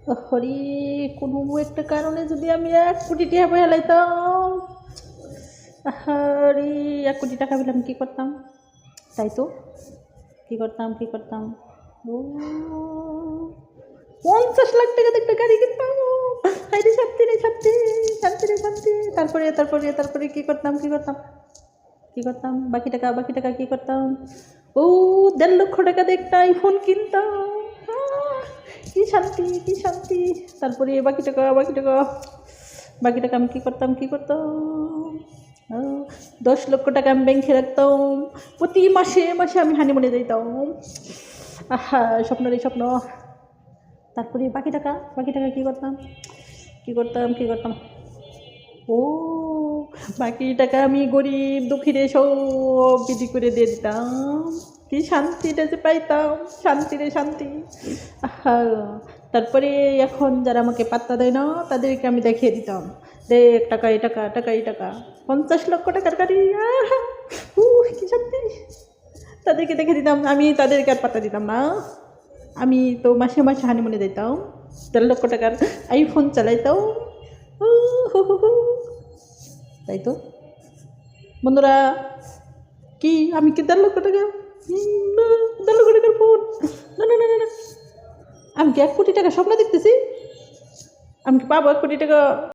হরি, কোনো একটা কারণে যদি আমি 1 কোটি টাকা পেয়ে লাইতাম। হরি, 1 কোটি টাকা পেলাম কি করতাম? তাই তো, কি করতাম কি করতাম? ও, 50 লাখ টাকা একটা গাড়ি কিনতাম। হাইরে শান্তি রে শান্তি, শান্তি রে শান্তি। তারপরে তারপরে তারপরে কি করতাম কি করতাম কি করতাম? বাকি টাকা কি করতাম? ও, 1.5 লক্ষ টাকা দিয়ে একটা আইফোন কিনতাম। আহ, কি শান্তি কি শান্তি। তারপরে বাকি টাকা আমি কি করতাম কি করতাম? 10 লক্ষ টাকা আমি ব্যাংকে রাখতাম। প্রতি মাসে মাসে আমি হানিমুনে যেতাম। আহা, স্বপ্ন রে স্বপ্ন। তারপরে বাকি টাকা কি করতাম কি করতাম? ও, বাকি টাকা আমি গরিব দুঃখীরে সব বিধি করে দিয়ে দিতাম। কি শান্তিটা যে পাইতাম, শান্তি রে শান্তি। আহা, তারপরে এখন যারা আমাকে পাত্তা দেয় না তাদেরকে আমি দেখিয়ে দিতাম, দেখ টাকা এই টাকা, টাকা এই টাকা, 50 লক্ষ টাকার গাড়ি। আহা, কি শান্তি। তাদেরকে দেখে দিতাম, আমি তাদেরকে আর পাত্তা দিতাম না। আমি তো মাসে মাসে হানিমুনে যেতাম, 1.5 লক্ষ টাকার আইফোন চালাইতাম। হু হু হু। তাই তো বন্ধুরা, কি আমি কি 1.5 লক্ষ টাকা? না, 1.5 লক্ষ টাকার ফোন? না না না না না। আমি কি 1 কোটি টাকা স্বপ্ন দেখতেছি? আমি কি পাবো 1 কোটি টাকা?